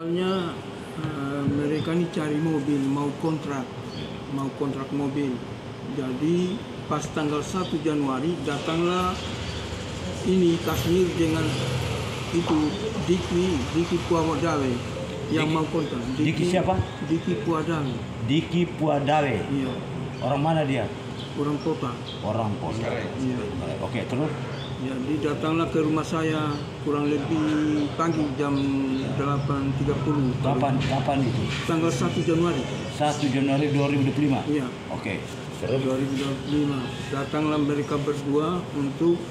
Soalnya mereka ini cari mobil, mau kontrak mobil. Jadi pas tanggal 1 Januari datanglah ini Kasmir dengan itu Diki Puadawe yang mau kontrak. Diki siapa? Diki Puadawe. Diki Puadawe. Iya. Orang mana dia? Orang kota. Orang kota. Iya. Oke, terus? Jadi datanglah ke rumah saya kurang lebih pagi jam 8.30. Kapan itu? Tanggal 1 Januari. 1 Januari 2025? Iya. Oke. Terus? 2025. Datanglah mereka berdua untuk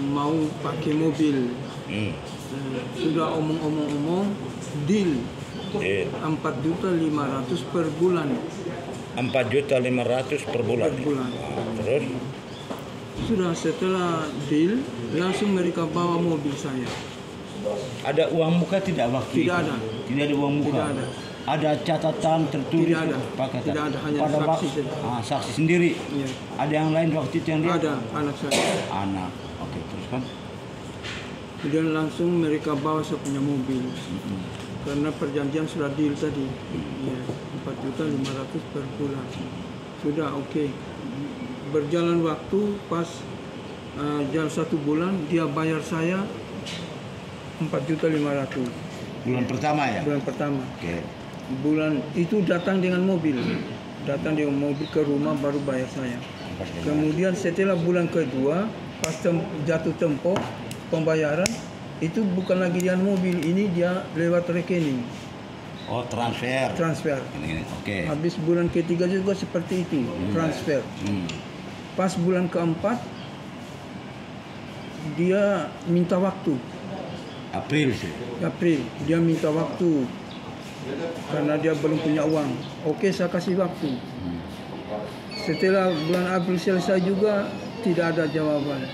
mau pakai mobil. Sudah omong-omong deal 4.500.000 per bulan. 4.500.000 per bulan. Terus? Sudah setelah deal langsung mereka bawa mobil saya. Ada uang muka tidak waktu Tidak itu? ada. Tidak ada uang muka? Tidak ada. Ada catatan tertulis? Tidak ada. Tidak ada, hanya saksi saja. Saksi sendiri? Iya. Ada yang lain waktu itu yang lihat? Ada anak saya. Anak. Oke, teruskan. Kemudian langsung mereka bawa saya punya mobil. Karena perjanjian sudah deal tadi. Ya, 4.500.000 per bulan. Sudah oke. Berjalan waktu pas jalan 1 bulan dia bayar saya 4.500.000. Bulan pertama ya? Bulan pertama. Oke. Bulan itu datang dengan mobil. Datang dengan mobil ke rumah baru bayar saya. Kemudian setelah bulan kedua pas jatuh tempo pembayaran itu bukan lagi dengan mobil, ini dia lewat rekening. Oh, transfer. Oke. Habis bulan ketiga juga seperti itu, transfer. Pas bulan keempat dia minta waktu. April sih. April dia minta waktu karena dia belum punya uang. Oke, saya kasih waktu. Setelah bulan April selesai juga tidak ada jawaban.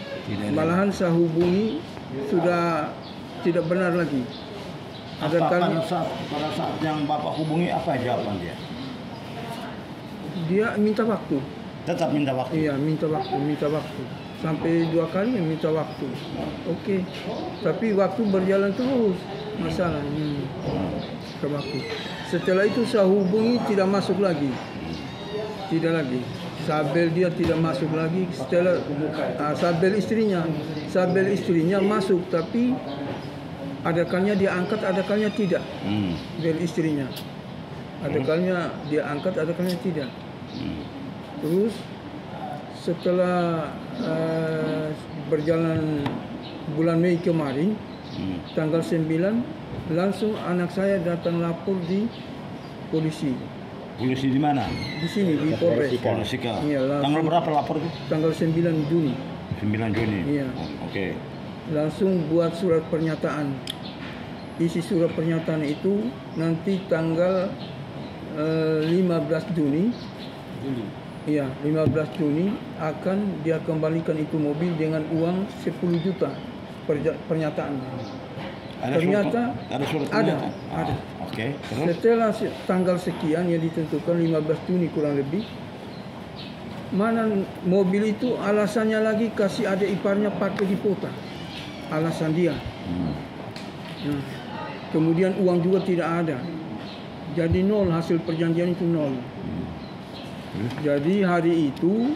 Malahan saya hubungi sudah tidak benar lagi. Pada saat yang Bapak hubungi apa jawaban dia? Dia minta waktu. Tetap minta waktu? Iya, minta waktu. Sampai 2 kali minta waktu. Oke. Tapi waktu berjalan terus masalah. Ke waktu. Setelah itu saya hubungi tidak masuk lagi. Tidak lagi. Sabel dia tidak masuk lagi. Setelah sabel istrinya masuk, tapi ada kalanya dia angkat, ada kalanya tidak. Bel istrinya. Ada kalanya dia angkat, ada kalanya tidak. Terus setelah berjalan bulan Mei kemarin, tanggal 9, langsung anak saya datang lapor di polisi. Polisi di mana? Di sini, di Polres. Polresika. Iya, tanggal berapa lapor itu? Tanggal 9 Juni. 9 Juni? Iya. Oke. Langsung buat surat pernyataan. Isi surat pernyataan itu nanti tanggal 15 Juni. Iya, 15 Juni akan dia kembalikan itu mobil dengan uang 10 juta pernyataan. Ternyata ada. Oke. Setelah tanggal sekian yang ditentukan 15 Juni kurang lebih, mana mobil itu alasannya lagi kasih adik iparnya pakai di Pota. Alasan dia. Nah, kemudian uang juga tidak ada. Jadi nol, hasil perjanjian itu nol. Jadi hari itu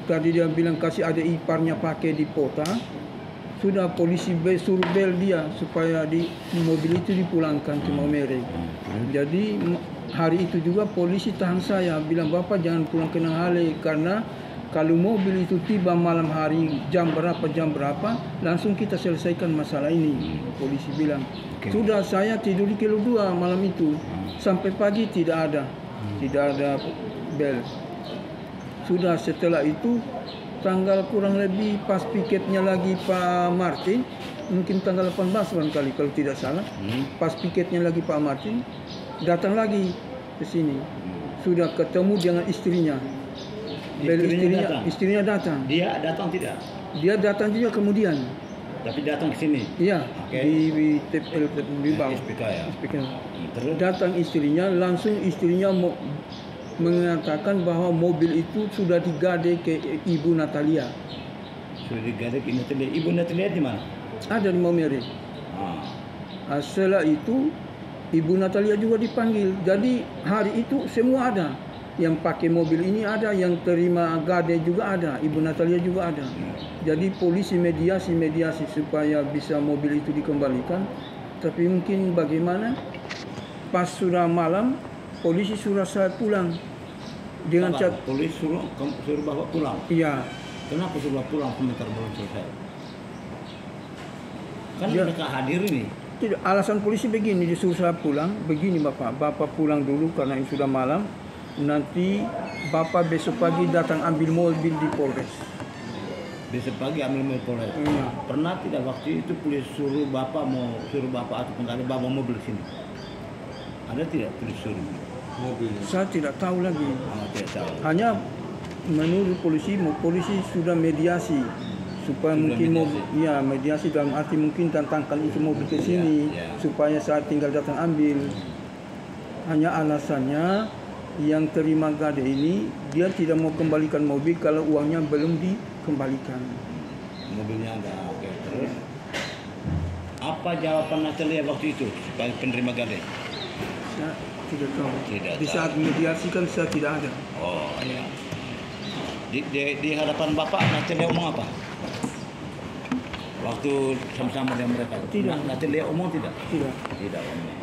tadi dia bilang kasih adik iparnya pakai di Pota. Sudah polisi suruh bel dia supaya di mobil itu dipulangkan ke Maumere. Jadi hari itu juga polisi tahan saya, bilang Bapak jangan pulang ke Nanghale karena kalau mobil itu tiba malam hari jam berapa langsung kita selesaikan masalah ini. Polisi bilang. Sudah saya tidur di kilo 2 malam itu sampai pagi tidak ada bel. Sudah setelah itu tanggal kurang lebih pas piketnya lagi Pak Martin, mungkin tanggal 18 barangkali kalau tidak salah. Pas piketnya lagi Pak Martin, datang lagi ke sini. Sudah ketemu dengan istrinya. Istrinya datang. Dia datang tidak? Dia datang juga kemudian. Tapi datang ke sini? Iya, di bawah. SPK ya? Terus? Datang istrinya, langsung istrinya mengatakan bahwa mobil itu sudah digade ke Ibu Natalia. Sudah digade ke Natalia. Ibu Natalia di mana? Ada di Maumere. Setelah itu Ibu Natalia juga dipanggil. Jadi hari itu semua ada. Yang pakai mobil ini ada, yang terima gade juga ada, Ibu Natalia juga ada. Jadi polisi mediasi supaya bisa mobil itu dikembalikan. Tapi mungkin bagaimana? Pas sudah malam, polisi suruh saya pulang dengan polisi suruh bapak pulang. Iya. Kenapa suruh pulang sebentar belum selesai? Kan Ya. mereka hadir ini. Tidak, alasan polisi begini, disuruh saya pulang. Begini Bapak pulang dulu karena ini sudah malam. Nanti Bapak besok pagi datang ambil mobil di Polres. Besok pagi ambil mobil Polres. Iya. Pernah tidak waktu itu polisi suruh bapak atau penggali bawa mobil sini? Ada tidak polisi suruh? Mobil. Saya tidak tahu lagi. Tidak tahu. Hanya menurut polisi sudah mediasi supaya Sudah mungkin mediasi. mediasi dalam arti mungkin tantangkan itu mobil ke sini supaya saya tinggal datang ambil. Hanya alasannya yang terima gade ini dia tidak mau kembalikan mobil kalau uangnya belum dikembalikan. Mobilnya enggak. Oke. Terus apa jawaban Natalia waktu itu sebagai penerima gade? Saya tidak tahu. Tidak Di saat mediasi kan saya tidak ada. Oh iya. Di hadapan bapak Natalia omong apa? Waktu sama-sama dengan mereka. Tidak. Natalia omong tidak? Tidak. Tidak omong.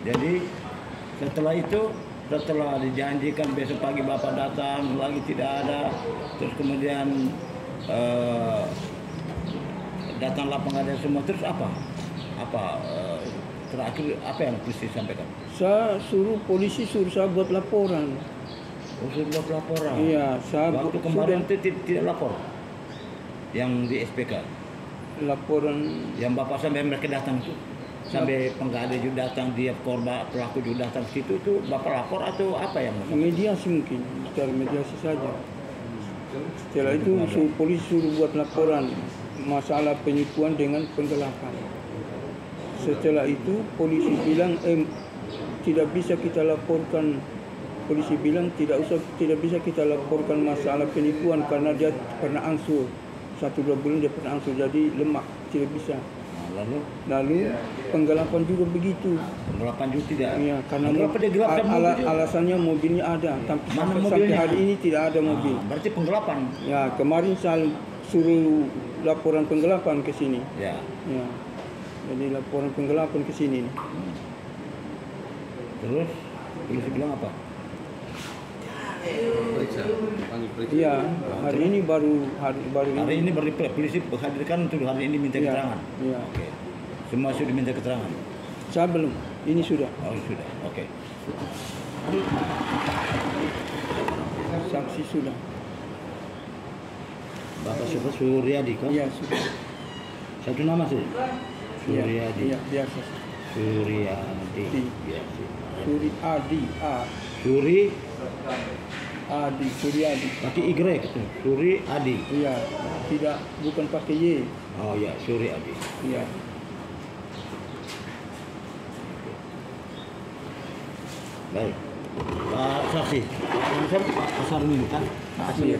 Jadi setelah dijanjikan besok pagi bapak datang lagi tidak ada, terus kemudian datanglah pengadilan semua, terus apa terakhir apa yang polisi sampaikan? Saya polisi suruh saya buat laporan. Suruh buat laporan. Iya, saya waktu kemarin itu tidak lapor. Yang di SPK. Laporan yang bapak sampai mereka datang itu. Sampai penggali juga datang, dia korban pelaku juga datang situ, itu bapak lapor atau apa yang mediasi mungkin, secara mediasi saja. Setelah itu polisi suruh buat laporan masalah penipuan dengan penggelapan. Setelah itu polisi bilang tidak bisa kita laporkan. Polisi bilang tidak bisa kita laporkan masalah penipuan karena dia pernah angsur 1-2 bulan dia pernah angsur, jadi lemah, tidak bisa. Lalu penggelapan juga begitu. Penggelapan juga tidak. Iya, karena alasannya mobilnya ada, tapi sampai hari ini tidak ada mobil. Berarti penggelapan. Ya, kemarin saya suruh laporan penggelapan ke sini. Ya. Ya. Jadi laporan penggelapan ke sini. Terus polisi bilang apa? Iya, hari ini baru hari ini baru polisi menghadirkan untuk hari ini minta keterangan. Iya. Oke. Semua sudah diminta keterangan. Saya belum. Ini sudah. Oh, sudah. Oke. Saksi sudah. Bapak siapa? Suryadi kan? Iya, sudah. Satu nama sih. Suryadi. Iya, biasa. Suryadi. Biasa. Suryadi. Suryadi. Pakai Y itu. Suryadi. Iya, bukan pakai Y. Oh ya, Suryadi. Iya. Baik. Pak saksi, Pak ini kan? Iya.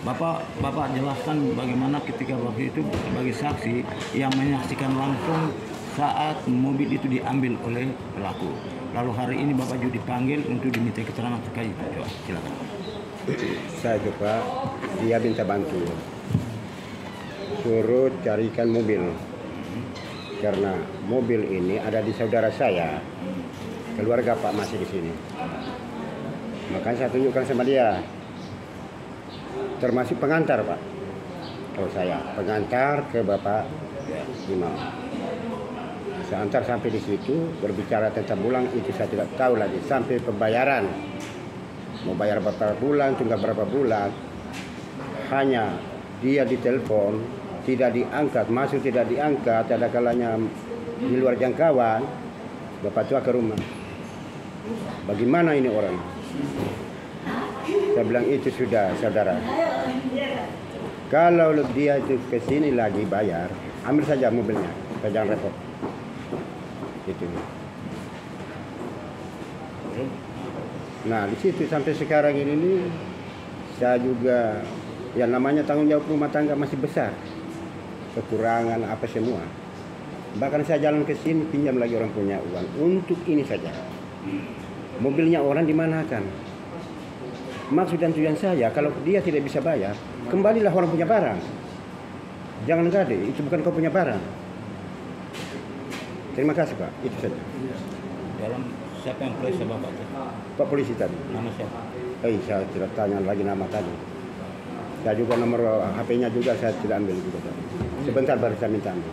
Bapak jelaskan bagaimana ketika waktu itu sebagai saksi yang menyaksikan langsung saat mobil itu diambil oleh pelaku. Lalu hari ini Bapak juga dipanggil untuk diminta keterangan terkait itu. Coba, silakan. Saya coba, dia minta bantu. Suruh carikan mobil. Karena mobil ini ada di saudara saya. Keluarga Pak masih di sini. Makanya saya tunjukkan sama dia. Termasuk pengantar, Pak. Kalau saya pengantar ke Bapak Imam. Saya antar sampai di situ, berbicara tentang bulan itu saya tidak tahu lagi. Sampai pembayaran. Mau bayar berapa bulan, tunggal berapa bulan. Hanya dia ditelepon, tidak diangkat, masuk tidak diangkat, ada kalanya di luar jangkauan. Bapak tua ke rumah. Bagaimana ini orang? Saya bilang itu sudah saudara. Kalau dia itu ke sini lagi bayar, ambil saja mobilnya, saya jangan repot. Itu. Nah di situ sampai sekarang ini saya juga yang namanya tanggung jawab rumah tangga masih besar, kekurangan apa semua. Bahkan saya jalan ke sini pinjam lagi orang punya uang untuk ini saja. Mobilnya orang dimanakan. Maksud dan tujuan saya, kalau dia tidak bisa bayar, kembalilah orang punya barang. Jangan gade, itu bukan kau punya barang. Terima kasih Pak, itu saja. Dalam siapa yang periksa Bapak? Pak polisi tadi. Nama siapa? Saya tidak tanya lagi nama tadi. Dan juga nomor HP-nya juga saya tidak ambil juga tadi. Sebentar baru saya minta ambil.